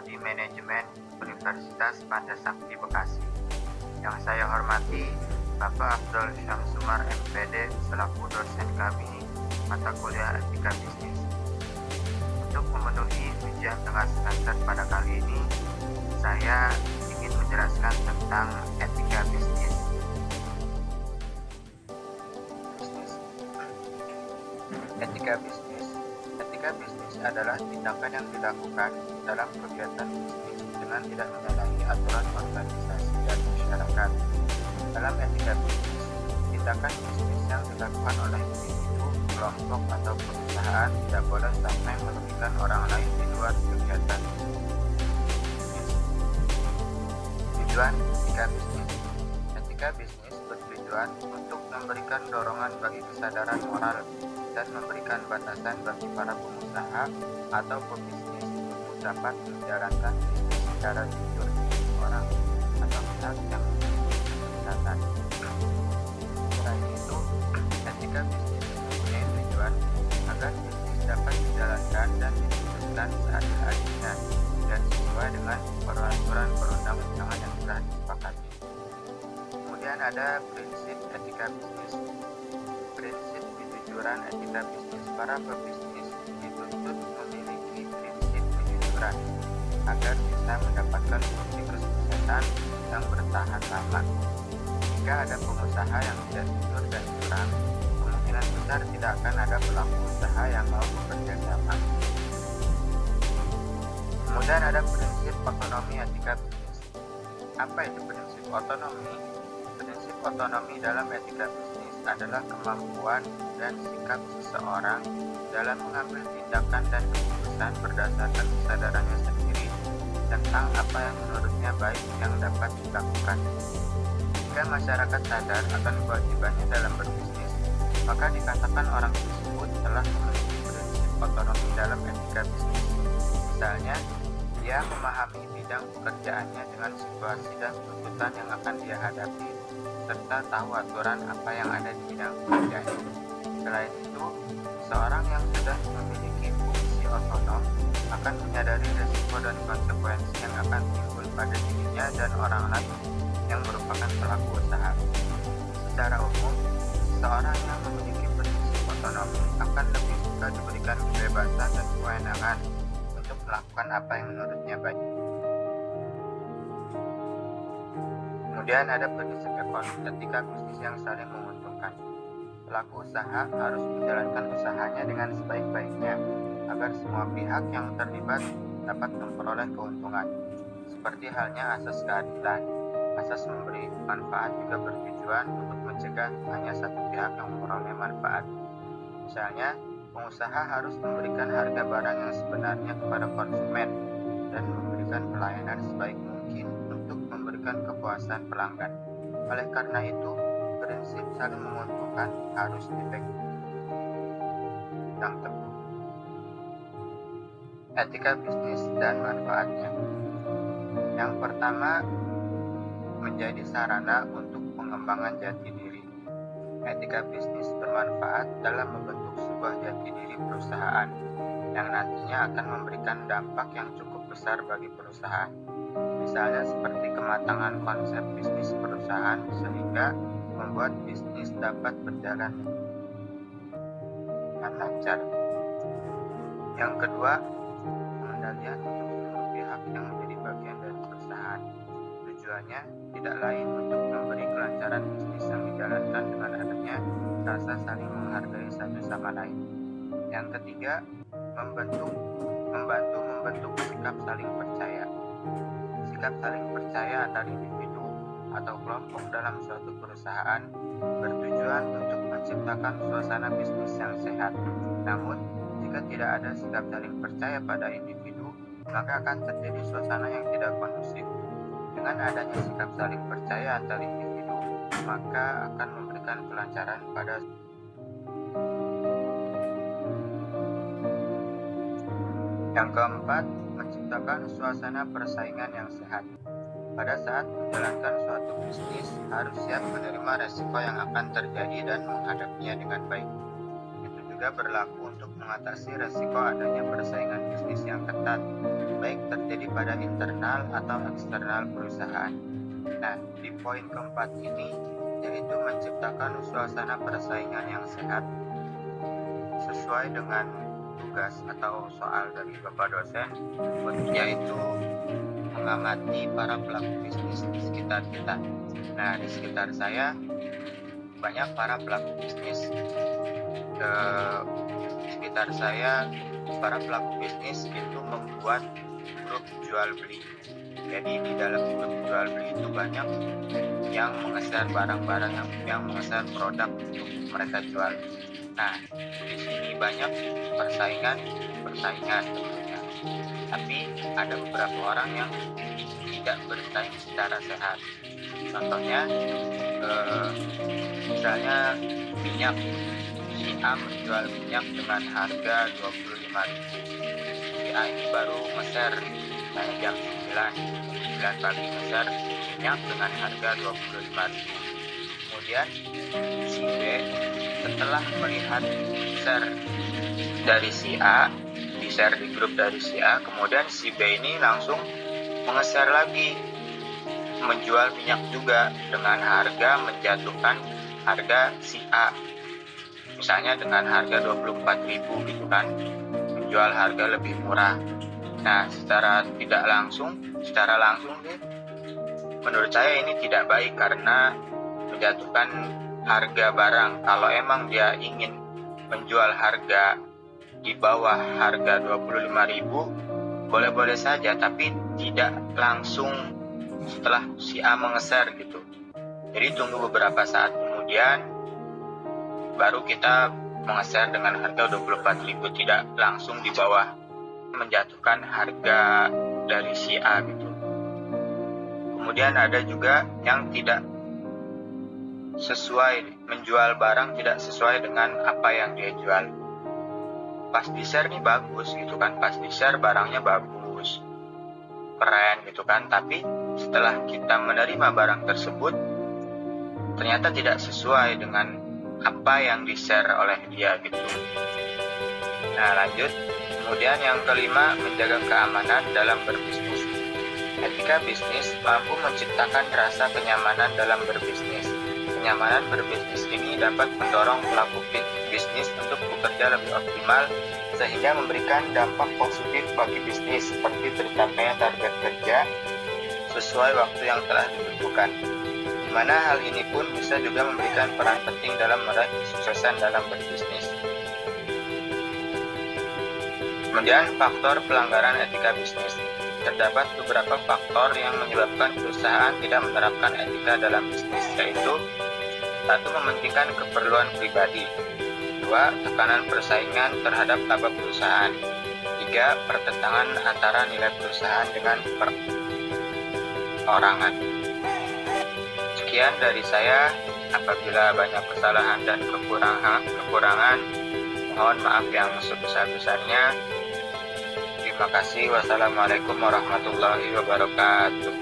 Prodi Manajemen Universitas Pandasakti Bekasi. Yang saya hormati Bapak Abdul Syamsumar MPD selaku dosen kami mata kuliah Etika Bisnis. Untuk memenuhi ujian tengah semester pada kali ini, saya ingin menjelaskan tentang etika bisnis. Etika bisnis. Etika bisnis adalah tindakan yang dilakukan dalam kegiatan bisnis dengan tidak menyalahi aturan organisasi dan masyarakat. Dalam etika bisnis, tindakan bisnis yang dilakukan oleh individu, kelompok, atau perusahaan tidak boleh sampai merugikan orang lain di luar kegiatan bisnis. Tujuan etika bisnis. Etika bisnis bertujuan untuk memberikan dorongan bagi kesadaran moral dan memberikan batasan bagi para pengusaha atau pebisnis untuk dapat menjalankan bisnis secara jujur di orang atau pihak yang memiliki kesehatan. Selain itu, etika bisnis mempunyai tujuan agar bisnis dapat dijalankan dan diputuskan seadil-adilnya dan sesuai dengan peraturan perundang-undangan yang telah disepakati. Kemudian ada prinsip etika bisnis. Prinsip kejujuran etika bisnis. Para pebisnis dituntut memiliki prinsip kejujuran agar bisa mendapatkan kunci kesuksesan yang bertahan lama. Jika ada pengusaha yang tidak jujur dan curang, kemungkinan besar tidak akan ada pelaku usaha yang mau bekerja sama. Kemudian ada prinsip otonomi etika bisnis. Apa itu prinsip otonomi? Prinsip otonomi dalam etika bisnis adalah kemampuan dan sikap seseorang dalam mengambil tindakan dan keputusan berdasarkan kesadarannya sendiri tentang apa yang menurutnya baik yang dapat dilakukan. Jika masyarakat sadar akan kewajibannya dalam berbisnis, maka dikatakan orang tersebut telah memiliki prinsip otonomi dalam etika bisnis. Misalnya, dia memahami bidang pekerjaannya dengan situasi dan tuntutan yang akan dia hadapi, serta tahu aturan apa yang ada di bidang pekerjaannya. Selain itu, seorang yang sudah memiliki fungsi otonom akan menyadari risiko dan konsekuensi yang akan timbul pada dirinya dan orang lain yang merupakan pelaku usaha. Secara umum, seorang yang memiliki prinsip otonomi akan lebih suka diberikan kebebasan dan kewenangan untuk melakukan apa yang menurutnya baik. Kemudian ada prinsip etika bisnis yang saling menguntungkan. Pelaku usaha harus menjalankan usahanya dengan sebaik-baiknya agar semua pihak yang terlibat dapat memperoleh keuntungan. Seperti halnya asas keadilan, asas memberi manfaat juga bertujuan untuk mencegah hanya satu pihak yang memperoleh manfaat. Misalnya, pengusaha harus memberikan harga barang yang sebenarnya kepada konsumen dan memberikan pelayanan sebaik mungkin untuk memberikan kepuasan pelanggan. Oleh karena itu, prinsip saling menguntungkan harus dipegang teguh. Etika bisnis dan manfaatnya. Yang pertama, menjadi sarana untuk pengembangan jati diri. Etika bisnis bermanfaat dalam membentuk sebuah jati diri perusahaan yang nantinya akan memberikan dampak yang cukup besar bagi perusahaan. Misalnya seperti kematangan konsep bisnis perusahaan sehingga membuat bisnis dapat berjalan dengan lancar. Yang kedua, pengendalian untuk seluruh pihak yang menjadi bagian dari perusahaan. Tujuannya tidak lain untuk memberi kelancaran bisnis yang dijalankan dengan adanya rasa saling menghargai satu sama lain. Yang ketiga, membantu membentuk sikap saling percaya. Sikap saling percaya antar individu atau kelompok dalam suatu perusahaan bertujuan untuk menciptakan suasana bisnis yang sehat. Namun, jika tidak ada sikap saling percaya pada individu, maka akan terjadi suasana yang tidak kondusif. Dengan adanya sikap saling percaya antar individu, maka akan memberikan kelancaran pada. Yang keempat, menciptakan suasana persaingan yang sehat. Pada saat menjalankan suatu bisnis, harus siap menerima resiko yang akan terjadi dan menghadapinya dengan baik. Itu juga berlaku untuk mengatasi resiko adanya persaingan bisnis yang ketat, baik terjadi pada internal atau eksternal perusahaan. Nah, di poin keempat ini, yaitu menciptakan suasana persaingan yang sehat, sesuai dengan tugas atau soal dari Bapak dosen, yaitu mengamati para pelaku bisnis di sekitar kita. Nah, di sekitar saya banyak para pelaku bisnis. Di sekitar saya para pelaku bisnis itu membuat grup jual beli. Jadi di dalam grup jual beli itu banyak yang mengeser barang-barang, yang mengeser produk untuk mereka jual. Nah, di sini banyak persaingan tentunya. Tapi ada beberapa orang yang tidak bersaing secara sehat. Contohnya, misalnya minyak, si A menjual minyak dengan harga 25.000. Si A ini baru ngeser jam 9 pagi ngeser minyak dengan harga 25.000. Kemudian si B setelah melihat share dari si A, di share di grup dari si A, kemudian si B ini langsung mengeser lagi, menjual minyak juga dengan harga, menjatuhkan harga si A, misalnya dengan harga 24.000 gitu kan, menjual harga lebih murah. Nah, secara langsung menurut saya ini tidak baik karena menjatuhkan harga barang. Kalau emang dia ingin menjual harga di bawah harga 25.000, boleh-boleh saja, tapi tidak langsung setelah si A mengeser gitu. Jadi tunggu beberapa saat kemudian baru kita mengeser dengan harga 24.000, tidak langsung di bawah, menjatuhkan harga dari si A gitu. Kemudian ada juga yang tidak sesuai, menjual barang tidak sesuai dengan apa yang dia jual. Pas di share nih bagus gitu kan, pas di share barangnya bagus, keren gitu kan, tapi setelah kita menerima barang tersebut ternyata tidak sesuai dengan apa yang di share oleh dia gitu. Nah, lanjut. Kemudian yang kelima, menjaga keamanan dalam berbisnis. Etika bisnis mampu menciptakan rasa kenyamanan dalam berbisnis. Kenyamanan berbisnis ini dapat mendorong pelaku bisnis untuk bekerja lebih optimal sehingga memberikan dampak positif bagi bisnis seperti tercapainya target kerja sesuai waktu yang telah ditentukan. Di mana hal ini pun bisa juga memberikan peran penting dalam meraih kesuksesan dalam berbisnis. Kemudian faktor pelanggaran etika bisnis. Terdapat beberapa faktor yang menyebabkan perusahaan tidak menerapkan etika dalam bisnis, yaitu 1. Mementingkan keperluan pribadi. 2. Tekanan persaingan terhadap laba perusahaan. 3. Pertentangan antara nilai perusahaan dengan perorangan. Sekian dari saya. Apabila banyak kesalahan dan kekurangan, mohon maaf yang sebesar-besarnya. Terima kasih. Wassalamualaikum warahmatullahi wabarakatuh.